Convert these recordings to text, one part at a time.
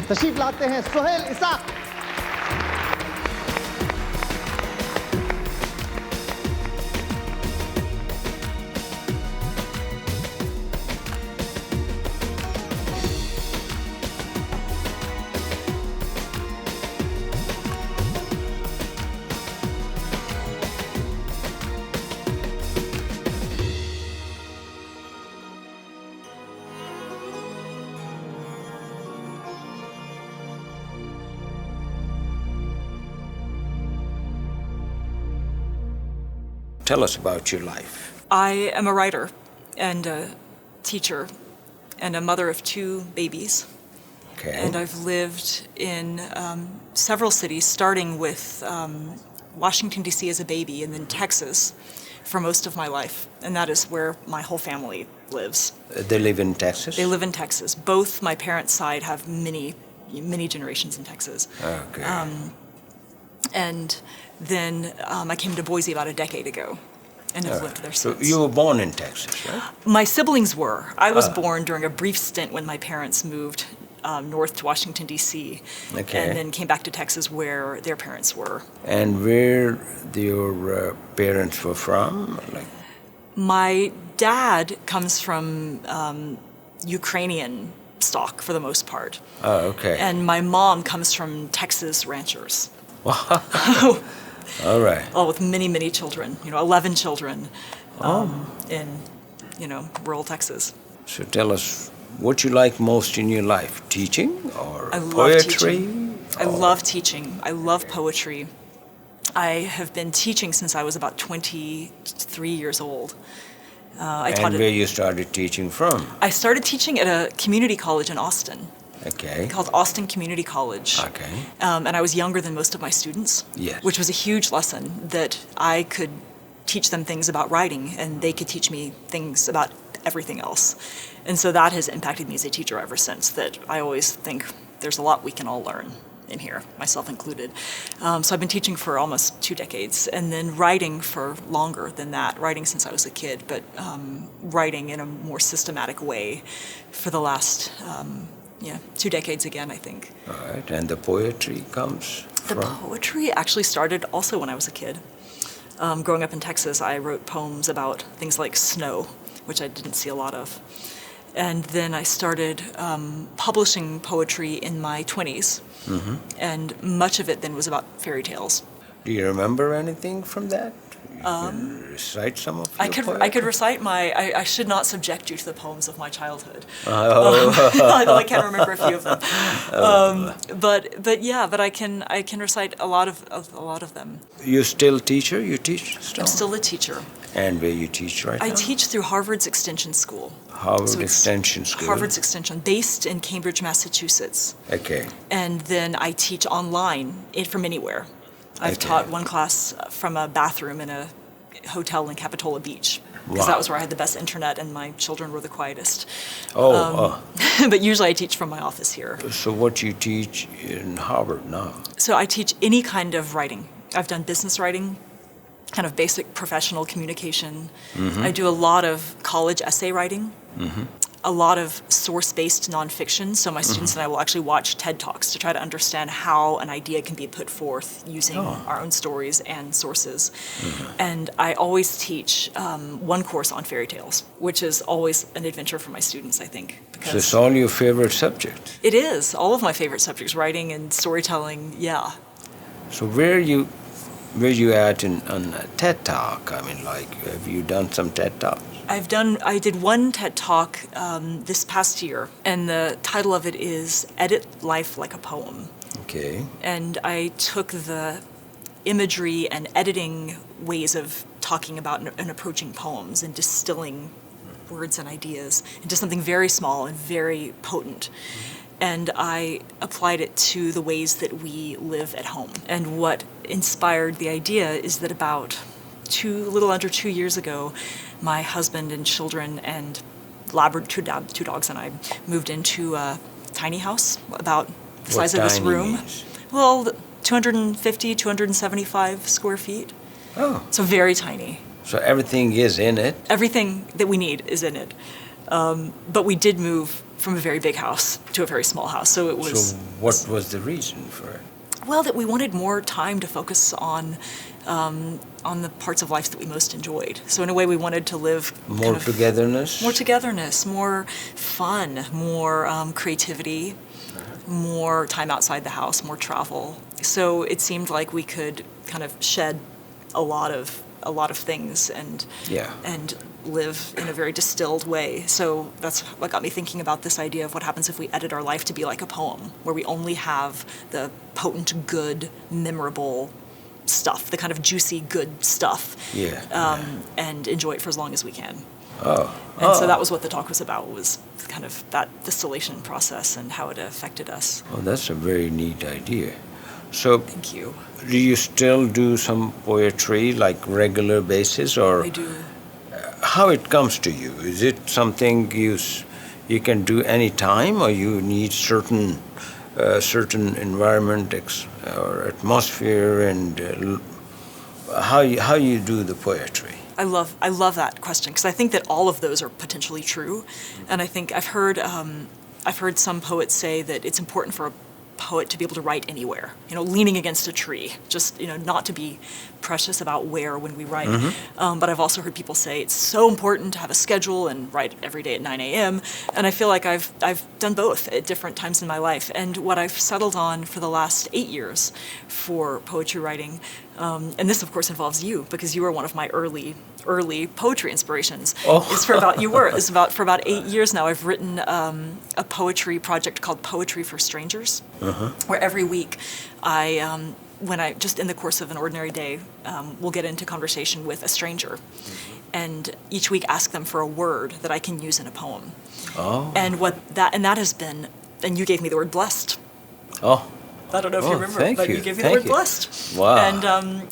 तशरीफ लाते हैं Sohail Ishaq. Tell us about your life. I am a writer and a teacher and a mother of 2 babies. Okay. And I've lived in several cities, starting with Washington, D.C. as a baby, and then Texas for most of my life. And that is where my whole family lives. They live in Texas? They live in Texas. Both my parents' side have many generations in Texas. Okay. And then I came to Boise about a decade ago and have lived there since. So you were born in Texas, right? My siblings were. I was born during a brief stint when my parents moved north to Washington, D.C. Okay. And then came back to Texas where their parents were. And where your parents were from? Like, My dad comes from Ukrainian stock for the most part. oh, okay. And my mom comes from Texas ranchers. All right. All with many children, 11 children in, rural Texas. So tell us what you like most in your life, teaching or I love poetry? teaching. I love teaching. I love poetry. I have been teaching since I was about 23 years old. I taught And where you started teaching from? I started teaching at a community college in Austin Okay. called Austin Community College. Okay. And I was younger than most of my students, Yes. which was a huge lesson that I could teach them things about writing and they could teach me things about everything else. And so that has impacted me as a teacher ever since, that I always think there's a lot we can all learn in here, myself included. So I've been teaching for almost 2 decades, and then writing for longer than that, writing since I was a kid, but writing in a more systematic way for the last 2 decades again, I think. All right. And the poetry comes The from? poetry actually started also when I was a kid. Growing up in Texas, I wrote poems about things like snow, which I didn't see a lot of. And then I started publishing poetry in my 20s. Mm-hmm. And much of it then was about fairy tales. Do you remember anything from that? You can recite some of your I could poetry? recite I should not subject you to the poems of my childhood. Although I can't remember a few of them. But I can recite a lot of them. You still teacher? You teach still? I'm still a teacher. And where you teach right I now? teach through Harvard's Extension School. Harvard So it's Extension School. Harvard's Extension, based in Cambridge, Massachusetts. Okay. And then I teach online from anywhere. I've Okay. taught one class from a bathroom in a hotel in Capitola Beach, because Wow. that was where I had the best internet and my children were the quietest. But usually I teach from my office here. So what you teach in Harvard now? So I teach any kind of writing. I've done business writing, kind of basic professional communication. Mm-hmm. I do a lot of college essay writing, a lot of source-based nonfiction. So my students and I will actually watch TED Talks to try to understand how an idea can be put forth using our own stories and sources. And I always teach one course on fairy tales, which is always an adventure for my students, I think. So it's all your favorite subjects. It is. All of my favorite subjects, writing and storytelling, yeah. So where you at on a TED Talk? I mean, like, have you done some TED Talks? I did one TED Talk this past year, and the title of it is Edit Life Like a Poem. Okay. And I took the imagery and editing ways of talking about and approaching poems and distilling words and ideas into something very small and very potent. And I applied it to the ways that we live at home. And what inspired the idea is that about a little under 2 years ago, my husband and children and two dogs and I moved into a tiny house about the size of this room. Means? Well, 250, 275 square feet. Oh. So very tiny. So everything is in it? Everything that we need is in it. But we did move from a very big house to a very small house. So it was... So what was the reason for it? Well, that we wanted more time to focus on the parts of life that we most enjoyed. So in a way, we wanted to live More togetherness? more togetherness, more fun, more creativity, more time outside the house, more travel. So it seemed like we could kind of shed a lot of things and live in a very distilled way. So that's what got me thinking about this idea of what happens if we edit our life to be like a poem, where we only have the potent, good, memorable stuff, the kind of juicy, good stuff, and enjoy it for as long as we can. So that was what the talk was about, was kind of that distillation process and how it affected us. Oh, that's a very neat idea. So, Thank you. do you still do some poetry, like regular basis, or I do. how it comes to you? Is it something you can do any time, or you need certain environment or atmosphere, and how you do the poetry? I love that question, because I think that all of those are potentially true, and I think I've heard some poets say that it's important for a poet to be able to write anywhere, leaning against a tree, just, not to be precious about where when we write. But I've also heard people say it's so important to have a schedule and write every day at 9 a.m. And I feel like I've done both at different times in my life. And what I've settled on for the last 8 years for poetry writing, and this of course involves you, because you were one of my early poetry inspirations. For about 8 years now, I've written a poetry project called Poetry for Strangers, where every week when I just in the course of an ordinary day, will get into conversation with a stranger, and each week ask them for a word that I can use in a poem. And that has been, and you gave me the word blessed. I don't know if you remember, but you gave me the word blessed. Wow.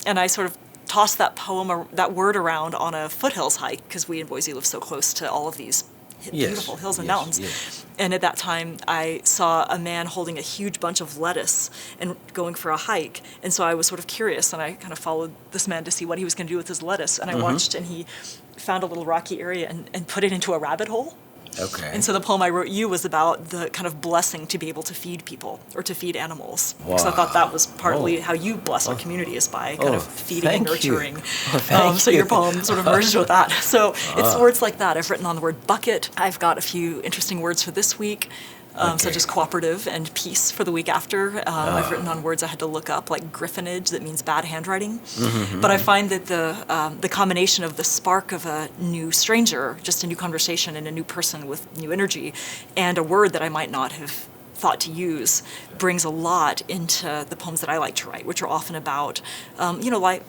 And I sort of tossed that word around on a foothills hike, because we in Boise live so close to all of these beautiful hills and mountains. And at that time, I saw a man holding a huge bunch of lettuce and going for a hike. And so I was sort of curious, and I kind of followed this man to see what he was going to do with his lettuce. And I watched, and he found a little rocky area and put it into a rabbit hole. Okay. And so the poem I wrote you was about the kind of blessing to be able to feed people or to feed animals. Wow. Because I thought that was partly how you bless our community, is by kind of feeding and nurturing. So your poem sort of merges with that. So it's words like that. I've written on the word bucket. I've got a few interesting words for this week. Such as cooperative and peace for the week after. I've written on words I had to look up, like griffonage, that means bad handwriting. But I find that the combination of the spark of a new stranger, just a new conversation and a new person with new energy, and a word that I might not have thought to use, brings a lot into the poems that I like to write, which are often about, like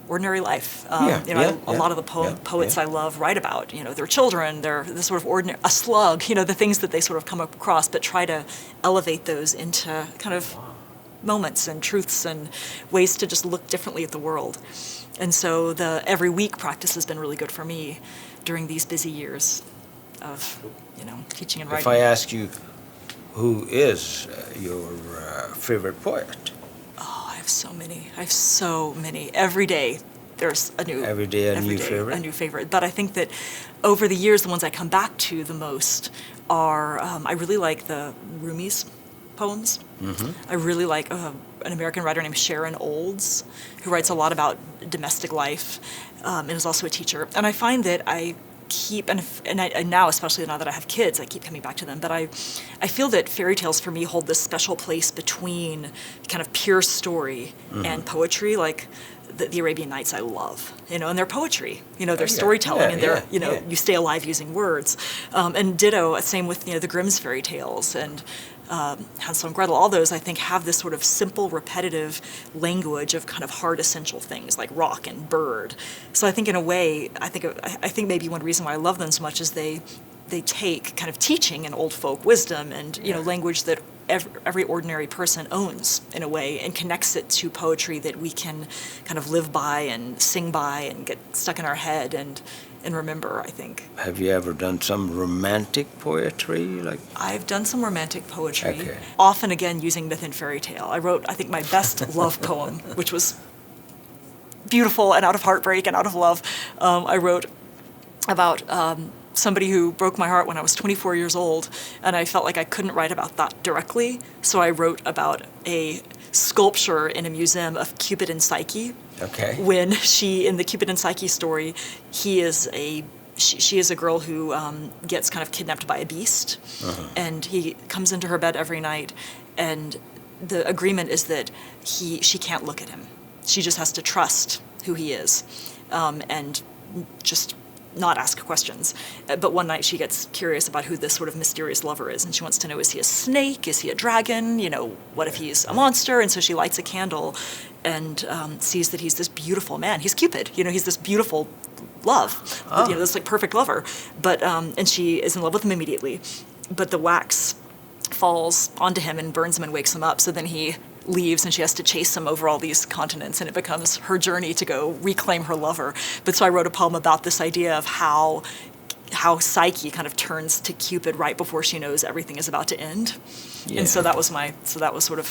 ordinary life. A lot of the poets I love write about, their children, their the sort of ordinary, a slug, the things that they sort of come across, but try to elevate those into kind of moments and truths and ways to just look differently at the world. And so the every week practice has been really good for me during these busy years of, teaching and writing. If I ask you, who is your favorite poet? I have so many. Every day there's a new new favorite. But I think that over the years, the ones I come back to the most are, I really like the Rumi's poems. I really like an American writer named Sharon Olds, who writes a lot about domestic life, and is also a teacher. And I find that I keep, and now, especially now that I have kids, I keep coming back to them, but I feel that fairy tales for me hold this special place between kind of pure story and poetry, like the Arabian Nights I love, and their poetry, their storytelling, and their, you stay alive using words. And ditto, same with, the Grimm's fairy tales, and Hansel and Gretel, all those I think have this sort of simple, repetitive language of kind of hard essential things like rock and bird. So I think in a way, I think maybe one reason why I love them so much is they take kind of teaching and old folk wisdom and language that every ordinary person owns in a way, and connects it to poetry that we can kind of live by and sing by and get stuck in our head and remember, I think. Have you ever done some romantic poetry? I've done some romantic poetry, often again using myth and fairy tale. I wrote, I think, my best love poem, which was beautiful and out of heartbreak and out of love. I wrote about somebody who broke my heart when I was 24 years old, and I felt like I couldn't write about that directly, so I wrote about a sculpture in a museum of Cupid and Psyche. Okay. When in the Cupid and Psyche story, she is a girl who gets kind of kidnapped by a beast, and he comes into her bed every night, and the agreement is that she can't look at him. She just has to trust who he is, and just not ask questions. But one night she gets curious about who this sort of mysterious lover is, and she wants to know, is he a snake? Is he a dragon? What if he's a monster? And so she lights a candle and sees that he's this beautiful man. He's Cupid, he's this beautiful love, this like perfect lover. But and she is in love with him immediately, but the wax falls onto him and burns him and wakes him up. So then he leaves, and she has to chase him over all these continents, and it becomes her journey to go reclaim her lover. But so I wrote a poem about this idea of how Psyche kind of turns to Cupid right before she knows everything is about to end. Yeah. And so that was sort of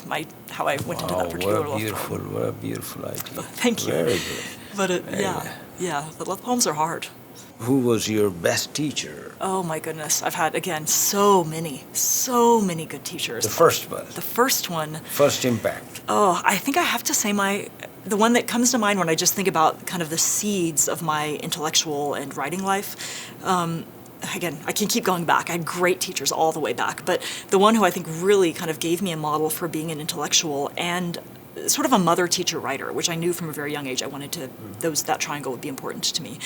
how I went into that particular love poem. What a beautiful idea. Thank you. Very good. But the love poems are hard. Who was your best teacher? Oh my goodness, I've had, again, so many good teachers. The first one. The first one. First impact. Oh, I think I have to say the one that comes to mind when I just think about kind of the seeds of my intellectual and writing life. Again, I can keep going back. I had great teachers all the way back, but the one who I think really kind of gave me a model for being an intellectual and sort of a mother, teacher, writer, which I knew from a very young age I wanted to, that triangle would be important to me,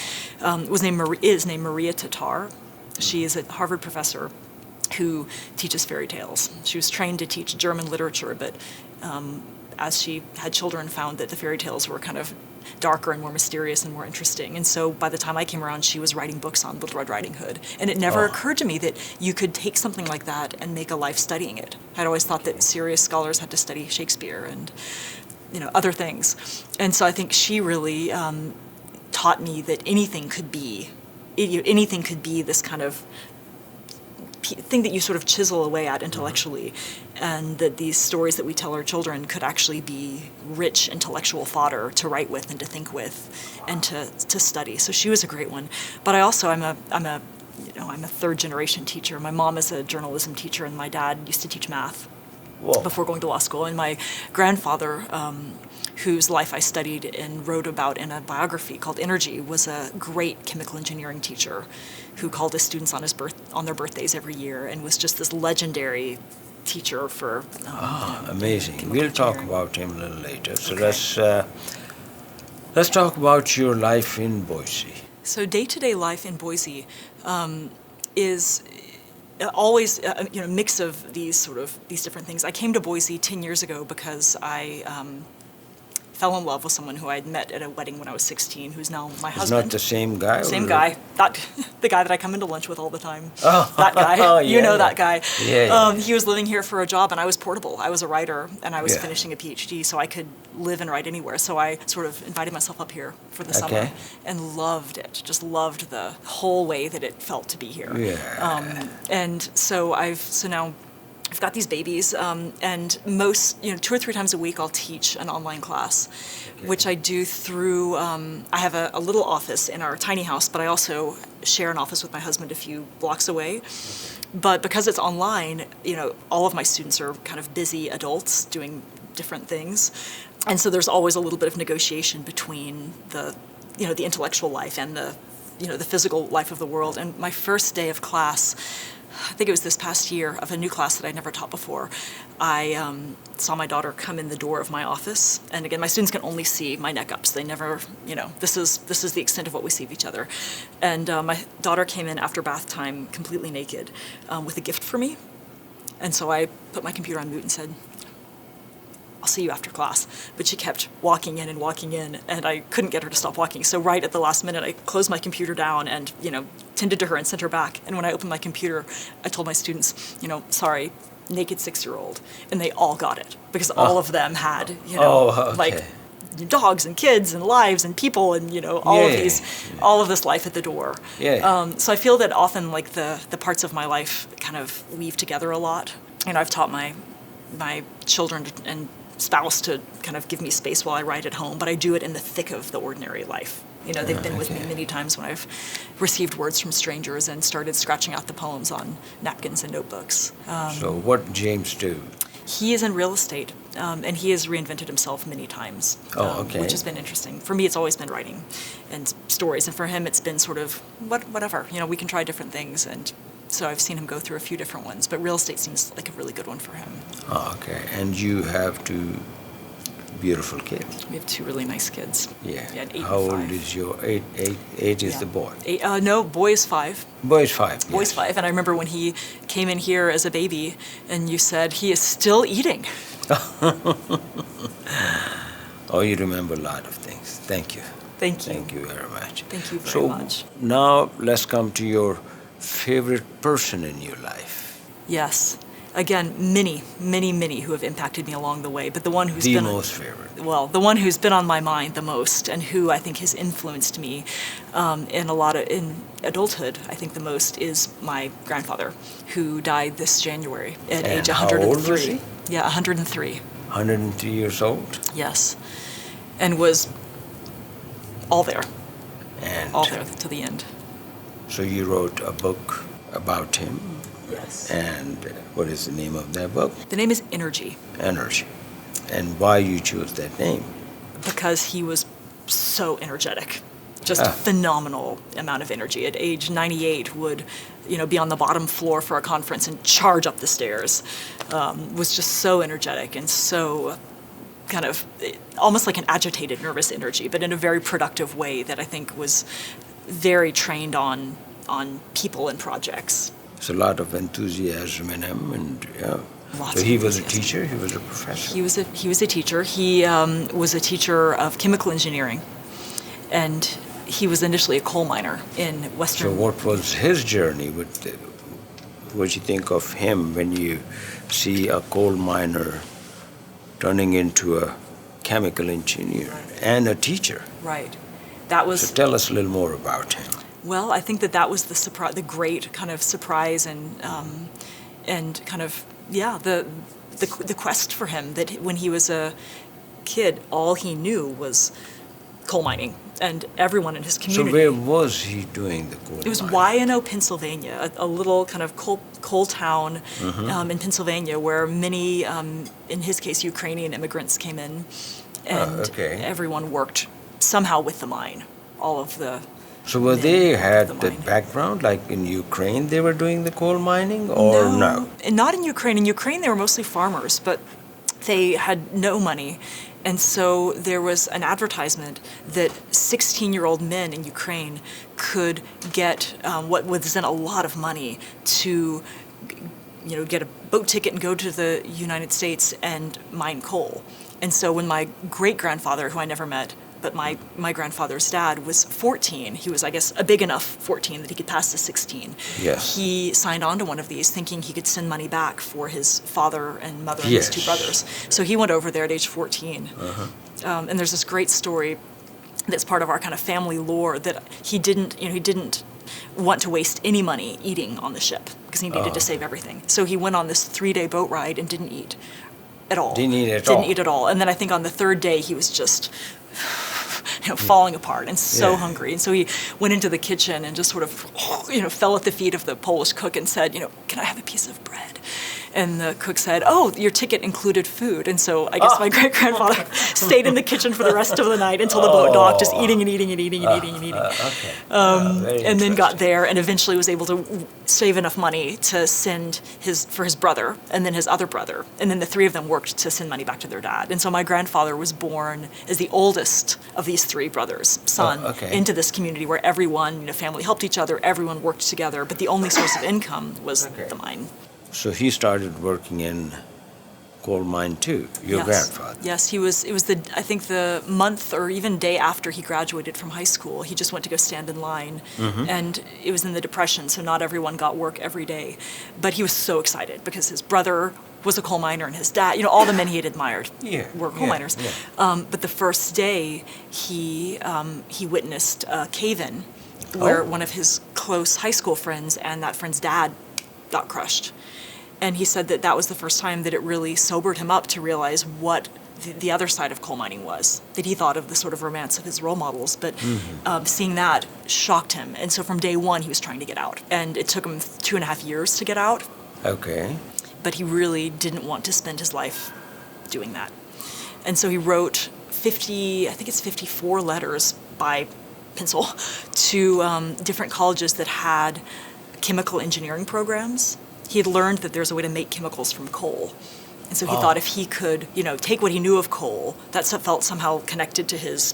is named Maria Tatar. She is a Harvard professor who teaches fairy tales. She was trained to teach German literature, but as she had children, found that the fairy tales were kind of darker and more mysterious and more interesting. And so by the time I came around, she was writing books on Little Red Riding Hood. And it never occurred to me that you could take something like that and make a life studying it. I'd always thought that serious scholars had to study Shakespeare and other things. And so I think she really taught me that anything could be this kind of thing that you sort of chisel away at intellectually, and that these stories that we tell our children could actually be rich intellectual fodder to write with and to think with and to study. So she was a great one. But I'm a third generation teacher. My mom is a journalism teacher, and my dad used to teach math before going to law school. And my grandfather, whose life I studied and wrote about in a biography called Energy, was a great chemical engineering teacher who called his students on their birthdays every year, and was just this legendary teacher for amazing. We'll talk about him a little later. So let's talk about your life in Boise. So day-to-day life in Boise is always a mix of these different things. I came to Boise 10 years ago because I fell in love with someone who I had met at a wedding when I was 16, who's now my husband. It's not the same guy? Same guy. The guy that I come into lunch with all the time. Oh. That guy. Yeah, that guy. Yeah. He was living here for a job, and I was portable. I was a writer, and I was Yeah. finishing a PhD, so I could live and write anywhere. So I sort of invited myself up here for the summer and loved it. Just loved the whole way that it felt to be here. Yeah. And so now I've got these babies, and 2 or 3 times a week I'll teach an online class, which I do through, I have a little office in our tiny house, but I also share an office with my husband a few blocks away. But because it's online, all of my students are kind of busy adults doing different things. And so there's always a little bit of negotiation between the intellectual life and the physical life of the world. And my first day of class, I think it was this past year, of a new class that I'd never taught before, I saw my daughter come in the door of my office. And again, my students can only see my neck up, so they never, this is the extent of what we see of each other. And my daughter came in after bath time completely naked with a gift for me. And so I put my computer on mute and said, I'll see you after class. But she kept walking in, and I couldn't get her to stop walking. So right at the last minute, I closed my computer down and, tended to her and sent her back. And when I opened my computer, I told my students, sorry, naked 6-year-old. And they all got it, because all of them had, like dogs and kids and lives and people and, all of this life at the door. Yeah. So I feel that often, like, the parts of my life kind of weave together a lot. I've taught my children and spouse to kind of give me space while I write at home, but I do it in the thick of the ordinary life. You know, they've been with me many times when I've received words from strangers and started scratching out the poems on napkins and notebooks. So what James do? He is in real estate, and he has reinvented himself many times, which has been interesting. For me, it's always been writing and stories, and for him, it's been sort of whatever. You know, we can try different things, and so I've seen him go through a few different ones, but real estate seems like a really good one for him. Oh, okay. And you have two beautiful kids. We have two really nice kids. Yeah. 8 and How old 5. is your eight is the boy? No, boy is 5. Boy is 5. Boy's yes. 5, and I remember when he came in here as a baby, and you said he is still eating. Oh, you remember a lot of things. Thank you. Thank you. Thank you very much. Thank you very much. Now let's come to your favorite person in your life. Yes. Again, many who have impacted me along the way, but the one who's The been most favorite. well, the one who's been on my mind the most, and who I think has influenced me in adulthood, I think the most, is my grandfather, who died this January at And age how 103. old was he? Yeah, 103. 103 years old. Yes, and was all there And to the end. so you wrote a book about him. Yes. And what is the name of that book? The name is Energy, Energy. And why you chose that name? because he was so energetic. Just a phenomenal amount of energy. At age 98, would be on the bottom floor for a conference and charge up the stairs. Was just so energetic and so kind of almost like an agitated, nervous energy, but in a very productive way that I think was very trained on people and projects. There's a lot of enthusiasm in him, and Lots so of he was a enthusiasm. teacher. He was a professor. He was a teacher. He was a teacher of chemical engineering, and he was initially a coal miner in So Western. what was his journey? What you think of him when you see a coal miner turning into a chemical engineer and a teacher? Right. That was. So tell us a little more about him. Well, I think that was the great kind of surprise and kind of the quest for him, that when he was a kid, all he knew was coal mining, and everyone in his community. So where was he doing the coal It was mining? Y&O, Pennsylvania, a little kind of coal town in Pennsylvania, where many, in his case, Ukrainian immigrants came in, and everyone worked somehow with the mine. All of the. So were they had the the mine. background, like in Ukraine they were doing the coal mining, or no? And not in Ukraine. In Ukraine, they were mostly farmers, but they had no money. And so there was an advertisement that 16-year-old men in Ukraine could get what was then a lot of money to, get a boat ticket and go to the United States and mine coal. And so when my great-grandfather, who I never met, but my grandfather's dad was 14. He was, I guess, a big enough 14 that he could pass the 16. Yes. He signed on to one of these thinking he could send money back for his father and mother and his two brothers. So he went over there at age 14. And there's this great story that's part of our kind of family lore that he didn't want to waste any money eating on the ship because he needed to save everything. So he went on this 3-day boat ride and didn't eat at all. Didn't eat at Didn't all. eat at all. And then I think on the third day he was just falling apart and so hungry. And so he went into the kitchen and just sort of, fell at the feet of the Polish cook and said, can I have a piece of bread? And the cook said, oh, your ticket included food. And so I guess my great-grandfather stayed in the kitchen for the rest of the night until the boat docked, just eating and eating and eating and eating and eating. And then got there and eventually was able to save enough money to send for his brother and then his other brother. And then the three of them worked to send money back to their dad. And so my grandfather was born as the oldest of these three brothers, son, into this community where everyone, family helped each other, everyone worked together, but the only source of income was the mine. So he started working in coal mine too, your grandfather. Yes, it was I think the month or even day after he graduated from high school, he just went to go stand in line. And it was in the Depression, so not everyone got work every day. But he was so excited because his brother was a coal miner and his dad, all the men he had admired were coal miners. But the first day, he witnessed a cave-in where one of his close high school friends and that friend's dad got crushed. And he said that was the first time that it really sobered him up to realize what the other side of coal mining was, that he thought of the sort of romance of his role models, but seeing that shocked him. And so from day one, he was trying to get out. And it took him 2.5 years to get out. Okay. But he really didn't want to spend his life doing that. And so he wrote 54 letters by pencil to different colleges that had chemical engineering programs. He had learned that there's a way to make chemicals from coal. And so he thought if he could, take what he knew of coal, that felt somehow connected to his,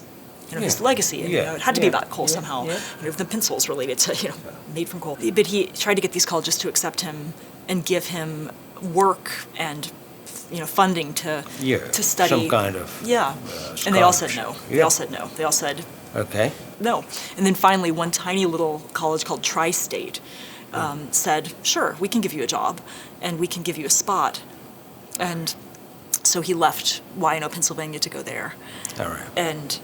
his legacy. And, it had to be about coal somehow. Yeah. The pencils related to, made from coal. But he tried to get these colleges to accept him and give him work and, funding to study. Some kind of and they all said no. They all said no. They all said no. And then finally, one tiny little college called Tri-State said, sure, we can give you a job and we can give you a spot. And so he left Wyandotte, Pennsylvania to go there. All right. And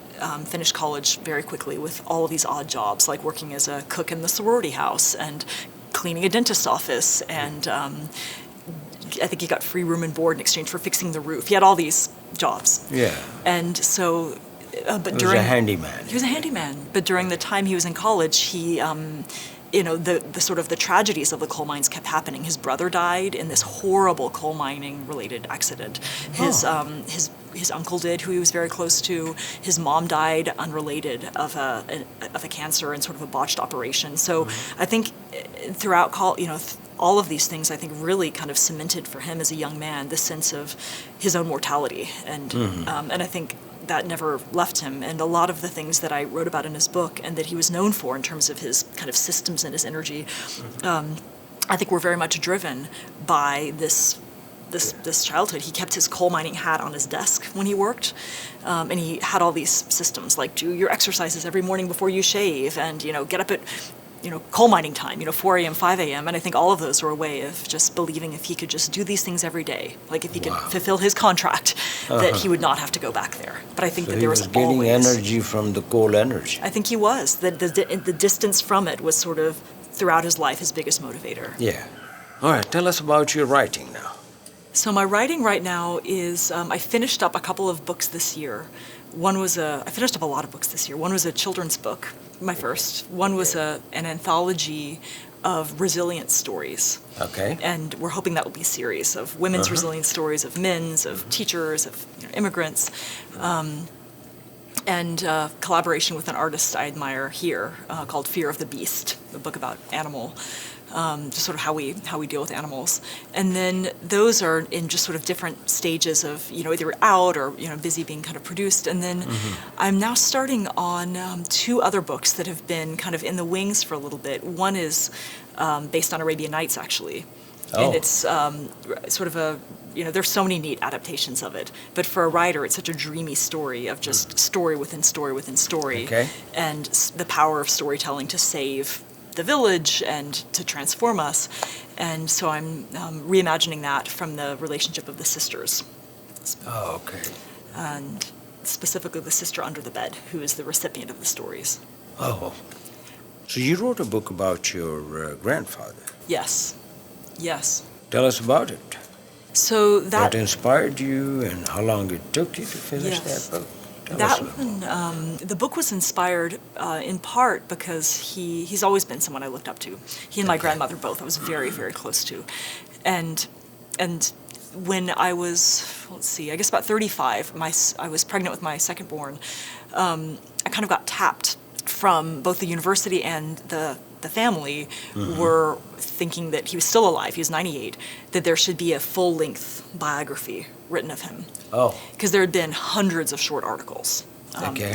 finished college very quickly with all of these odd jobs, like working as a cook in the sorority house and cleaning a dentist's office. And I think he got free room and board in exchange for fixing the roof. He had all these jobs. Yeah. And so, but he was a handyman. He was a handyman. But during the time he was in college, he, the sort of the tragedies of the coal mines kept happening. His brother died in this horrible coal mining related accident. His uncle did, who he was very close to. His mom died unrelated of a cancer and sort of a botched operation. So I think throughout all of these things, I think really kind of cemented for him as a young man the sense of his own mortality, and I think that never left him. And a lot of the things that I wrote about in his book and that he was known for in terms of his kind of systems and his energy, I think were very much driven by this childhood. He kept his coal mining hat on his desk when he worked, and he had all these systems like do your exercises every morning before you shave, and get up at coal mining time, 4 a.m., 5 a.m. And I think all of those were a way of just believing if he could just do these things every day, like if he could fulfill his contract, that he would not have to go back there. But I think that there was getting always energy from the coal energy. I think he was. The distance from it was sort of, throughout his life, his biggest motivator. Yeah. All right, tell us about your writing now. So my writing right now is, I finished up a couple of books this year. I finished up a lot of books this year. One was a children's book, my first. One was an anthology of resilience stories. Okay. And we're hoping that will be a series of women's resilience stories, of men's, of teachers, of immigrants. And collaboration with an artist I admire here called Fear of the Beast, a book about just sort of how we deal with animals. And then those are in just sort of different stages of, either out or, busy being kind of produced. And then I'm now starting on 2 other books that have been kind of in the wings for a little bit. One is based on Arabian Nights, actually. Oh. And it's sort of there's so many neat adaptations of it. But for a writer, it's such a dreamy story of just story within story within story. Okay. And the power of storytelling to save the village and to transform us. And so I'm reimagining that from the relationship of the sisters. Oh, okay. And specifically the sister under the bed, who is the recipient of the stories. Oh. So you wrote a book about your grandfather. Yes. Tell us about it. So What inspired you and how long it took you to finish that book? The book was inspired in part because he's always been someone I looked up to. He and my grandmother both I was very, very close to. And when I was, I guess about 35, I was pregnant with my second born, I kind of got tapped from both the university and the family were thinking that he was still alive, he was 98, that there should be a full-length biography written of him. Oh. Because there had been hundreds of short articles.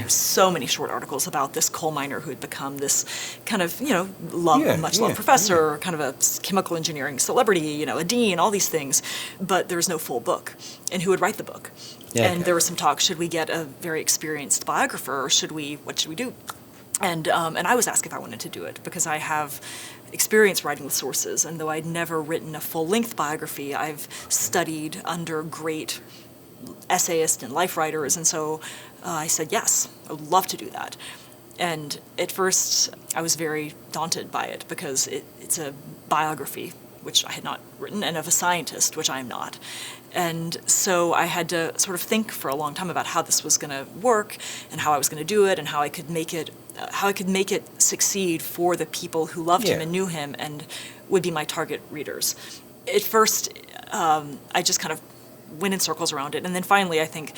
So many short articles about this coal miner who had become this kind of, much-loved professor, kind of a chemical engineering celebrity, a dean, all these things. But there was no full book. And who would write the book? And there was some talk, should we get a very experienced biographer, or what should we do? And I was asked if I wanted to do it because I have experience writing with sources, and though I'd never written a full-length biography, I've studied under great essayists and life writers, and so I said yes, I would love to do that. And at first, I was very daunted by it because it's a biography, which I had not written, and of a scientist, which I am not. And so I had to sort of think for a long time about how this was going to work and how I was going to do it and how I could make it succeed for the people who loved him and knew him and would be my target readers. At first, I just kind of went in circles around it, and then finally I think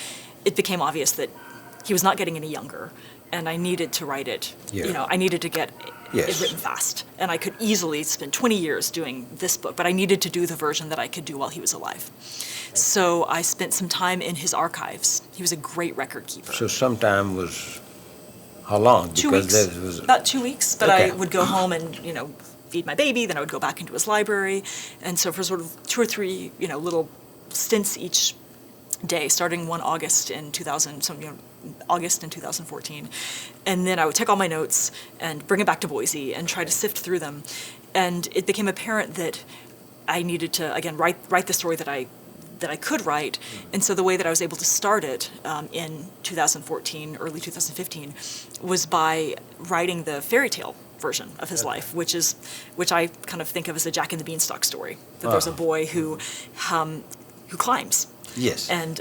it became obvious that he was not getting any younger, and I needed to write it. I needed to get it written fast, and I could easily spend 20 years doing this book, but I needed to do the version that I could do while he was alive. So I spent some time in his archives. He was a great record keeper. So sometime was how long? 2 weeks. About 2 weeks, but I would go home and, feed my baby, then I would go back into his library, and so for sort of 2 or 3, little stints each day, starting one August in 2014, and then I would take all my notes and bring it back to Boise and try to sift through them, and it became apparent that I needed to again write the story that I could write, and so the way that I was able to start it in 2014, early 2015, was by writing the fairy tale version of his life, which I kind of think of as a Jack and the Beanstalk story. That there's a boy who climbs. Yes. And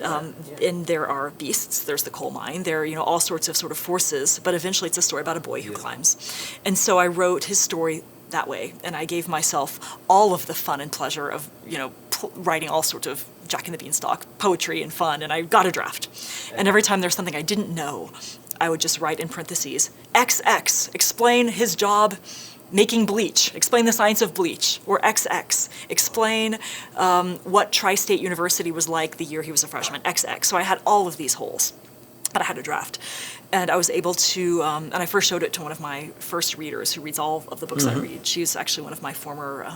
there are beasts. There's the coal mine. There are all sorts of sort of forces. But eventually, it's a story about a boy who climbs. And so I wrote his story that way, and I gave myself all of the fun and pleasure of writing all sorts of Jack and the Beanstalk poetry and fun. And I got a draft. And every time there's something I didn't know, I would just write in parentheses, XX, explain his job making bleach, explain the science of bleach, or XX, explain what Tri-State University was like the year he was a freshman, XX. So I had all of these holes, but I had a draft. And I was able to, and I first showed it to one of my first readers who reads all of the books I read. She's actually one of my former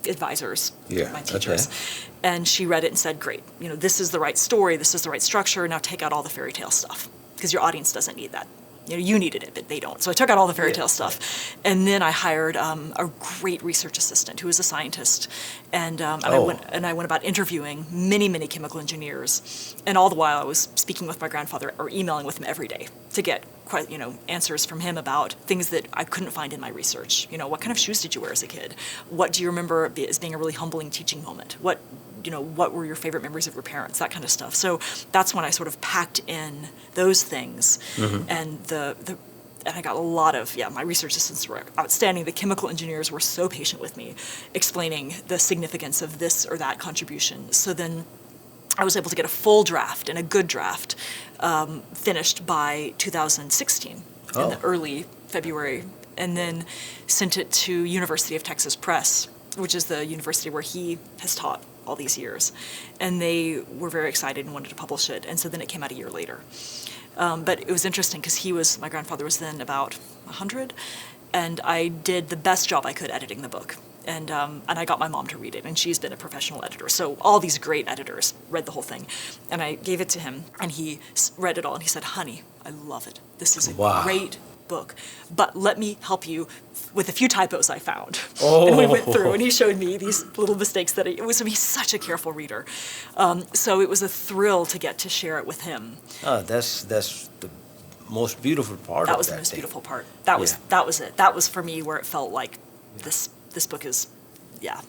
advisors, my teachers. Okay. And she read it and said, great, this is the right story, this is the right structure, now take out all the fairy tale stuff, because your audience doesn't need that. You needed it, but they don't. So I took out all the fairy tale stuff, and then I hired a great research assistant who was a scientist, and I went about interviewing many chemical engineers, and all the while I was speaking with my grandfather or emailing with him every day to get answers from him about things that I couldn't find in my research. What kind of shoes did you wear as a kid? What do you remember as being a really humbling teaching moment? What were your favorite memories of your parents, that kind of stuff. So that's when I sort of packed in those things, and and I got a lot of, my research assistants were outstanding. The chemical engineers were so patient with me, explaining the significance of this or that contribution. So then I was able to get a full draft and a good draft finished by 2016, in the early February, and then sent it to University of Texas Press, which is the university where he has taught all these years, and they were very excited and wanted to publish it, and so then it came out a year later. But it was interesting because my grandfather was then about 100, and I did the best job I could editing the book, and I got my mom to read it, and she's been a professional editor, so all these great editors read the whole thing, and I gave it to him, and he read it all, and he said, honey, I love it. This is a great book, but let me help you with a few typos I found. And we went through, and he showed me these little mistakes he's such a careful reader. So it was a thrill to get to share it with him. That's the most beautiful part. That was the most beautiful part. That was it. That was for me where it felt like this book is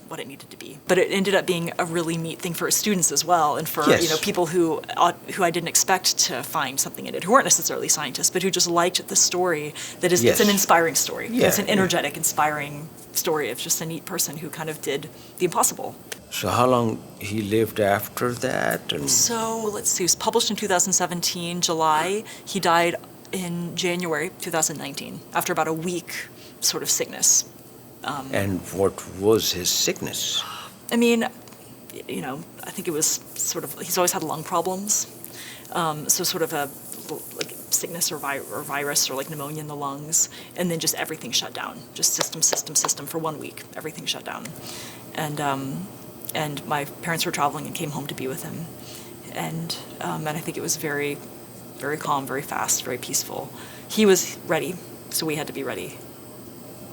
what it needed to be. But it ended up being a really neat thing for students as well, and for people who I didn't expect to find something in it, who weren't necessarily scientists, but who just liked the story. It's an inspiring story. It's an energetic, inspiring story of just a neat person who kind of did the impossible. So how long he lived after that? So let's see. It was published in 2017, July. He died in January 2019 after about a week sort of sickness. And what was his sickness? I mean, I think it was sort of, he's always had lung problems. So sort of a sickness or virus or like pneumonia in the lungs. And then just everything shut down. Just system for 1 week. Everything shut down. And my parents were traveling and came home to be with him. And I think it was very, very calm, very fast, very peaceful. He was ready, so we had to be ready.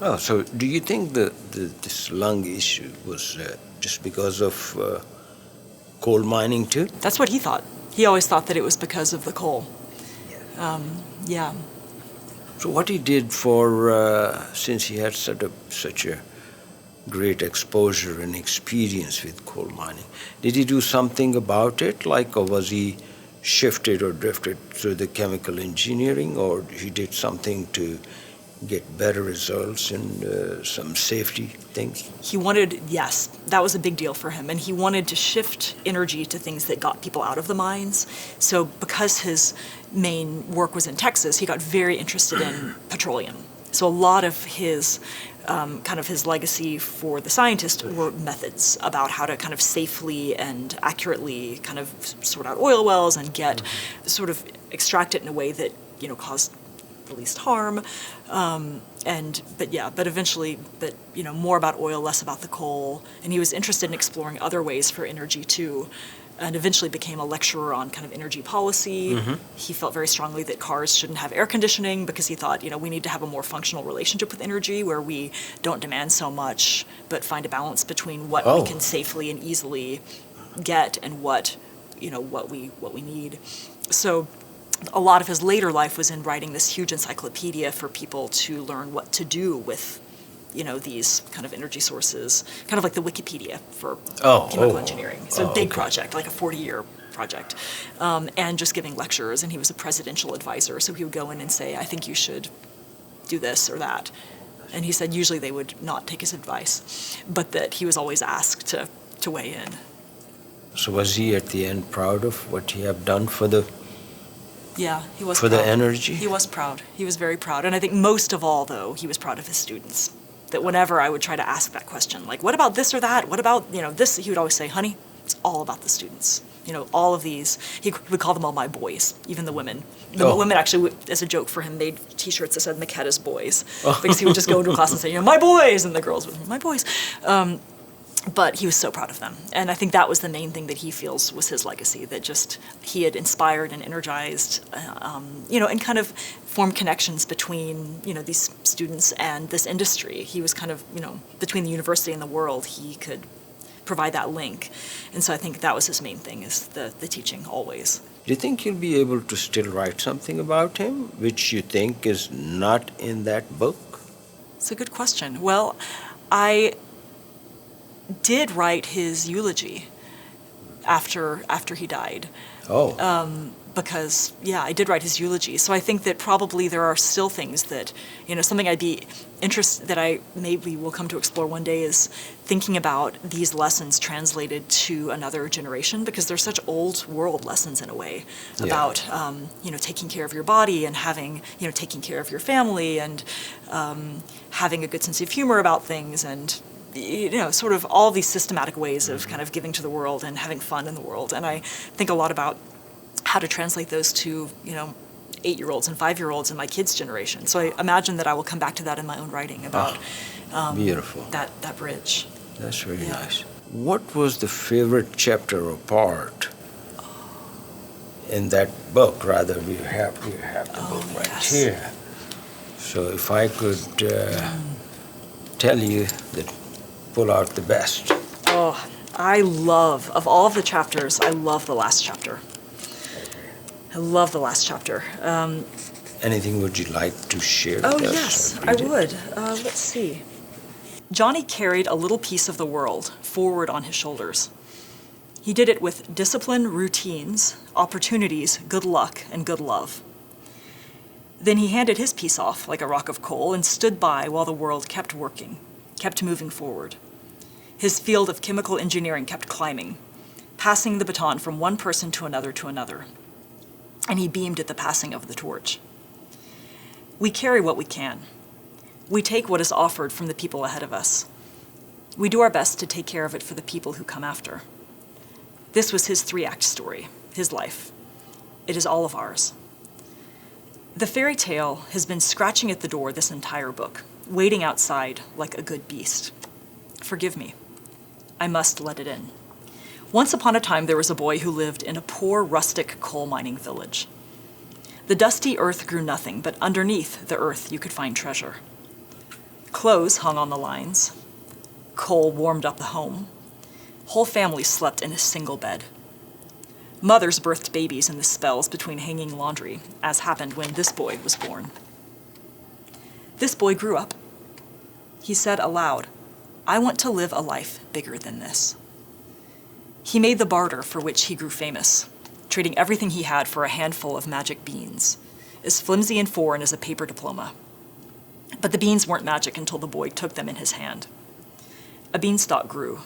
Oh, so do you think this lung issue was just because of coal mining too? That's what he thought. He always thought that it was because of the coal. So what he did since he had such a great exposure and experience with coal mining. Did he do something about it, like, or was he shifted or drifted through the chemical engineering, or he did something to get better results and some safety things? He wanted, yes, that was a big deal for him, and he wanted to shift energy to things that got people out of the mines. So because his main work was in Texas, he got very interested in petroleum. So a lot of his kind of his legacy for the scientist were methods about how to kind of safely and accurately kind of sort out oil wells and get sort of extract it in a way that, you know, caused the least harm. But eventually, you know, more about oil, less about the coal. And he was interested in exploring other ways for energy too, and eventually became a lecturer on kind of energy policy. He felt very strongly that cars shouldn't have air conditioning because he thought, you know, we need to have a more functional relationship with energy where we don't demand so much, but find a balance between what we can safely and easily get and what, you know, what we need. So a lot of his later life was in writing this huge encyclopedia for people to learn what to do with, you know, these kind of energy sources, kind of like the Wikipedia for chemical engineering. So a big project, like a 40-year project, and just giving lectures. And he was a presidential advisor, so he would go in and say, I think you should do this or that. And he said usually they would not take his advice, but that he was always asked to weigh in. So was he at the end proud of what he had done for the he was for proud. the energy? He was proud. He was very proud. And I think most of all, though, he was proud of his students. That whenever I would try to ask that question, like, what about this or that? What about, you know, this? He would always say, honey, it's all about the students. You know, all of these, he would call them all my boys, even the women. The women actually, as a joke for him, made T-shirts that said McKetta's boys. Because he would just go into a class and say, you know, my boys, and the girls would, my boys. But he was so proud of them. And I think that was the main thing that he feels was his legacy, that just he had inspired and energized, you know, and kind of formed connections between, you know, these students and this industry. He was kind of, you know, between the university and the world, he could provide that link. And so I think that was his main thing, is the teaching always. Do you think you'll be able to still write something about him, which you think is not in that book? It's a good question. Well, I did write his eulogy after he died. Because, I did write his eulogy. So I think that probably there are still things that, you know, something I'd be interested, that I maybe will come to explore one day, is thinking about these lessons translated to another generation, because they're such old world lessons in a way about, you know, taking care of your body and having, you know, taking care of your family and having a good sense of humor about things, and you know, sort of all these systematic ways of kind of giving to the world and having fun in the world. And I think a lot about how to translate those to, you know, 8-year-olds and 5-year-olds in my kids' generation. So I imagine that I will come back to that in my own writing about beautiful. That bridge. That's really nice. What was the favorite chapter or part in that book? Rather, we have the book right here. So if I could tell you that, pull out the best. I love, of all of the chapters, I love the last chapter. I love the last chapter. Anything would you like to share with us? Yes, I would. Let's see. Johnny carried a little piece of the world forward on his shoulders. He did it with discipline, routines, opportunities, good luck, and good love. Then he handed his piece off like a rock of coal and stood by while the world kept working, kept moving forward. His field of chemical engineering kept climbing, passing the baton from one person to another to another. And he beamed at the passing of the torch. We carry what we can. We take what is offered from the people ahead of us. We do our best to take care of it for the people who come after. This was his 3-act story, his life. It is all of ours. The fairy tale has been scratching at the door this entire book, waiting outside like a good beast. Forgive me. I must let it in. Once upon a time, there was a boy who lived in a poor, rustic coal mining village. The dusty earth grew nothing, but underneath the earth you could find treasure. Clothes hung on the lines. Coal warmed up the home. Whole families slept in a single bed. Mothers birthed babies in the spells between hanging laundry, as happened when this boy was born. This boy grew up. He said aloud, I want to live a life bigger than this. He made the barter for which he grew famous, trading everything he had for a handful of magic beans, as flimsy and foreign as a paper diploma. But the beans weren't magic until the boy took them in his hand. A beanstalk grew,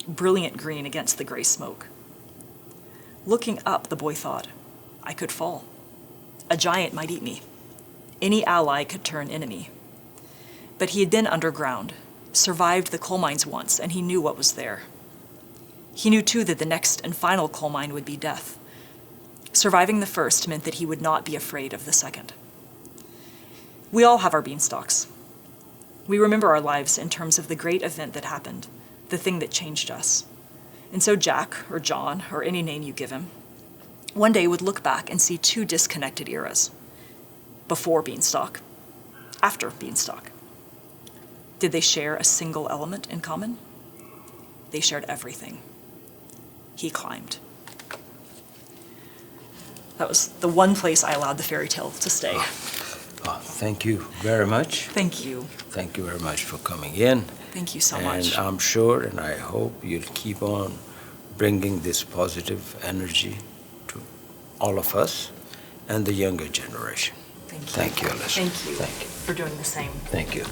brilliant green against the gray smoke. Looking up, the boy thought, I could fall. A giant might eat me. Any ally could turn enemy. But he had been underground, survived the coal mines once, and he knew what was there. He knew, too, that the next and final coal mine would be death. Surviving the first meant that he would not be afraid of the second. We all have our beanstalks. We remember our lives in terms of the great event that happened, the thing that changed us. And so Jack, or John, or any name you give him, one day would look back and see two disconnected eras. Before Beanstalk, after Beanstalk. Did they share a single element in common? They shared everything. He climbed. That was the one place I allowed the fairy tale to stay. Oh, thank you very much. Thank you. Thank you very much for coming in. Thank you so much. And I'm sure and I hope you'll keep on bringing this positive energy to all of us and the younger generation. Thank you. Thank you, Elisabeth. Thank you. Thank you. For doing the same. Thank you.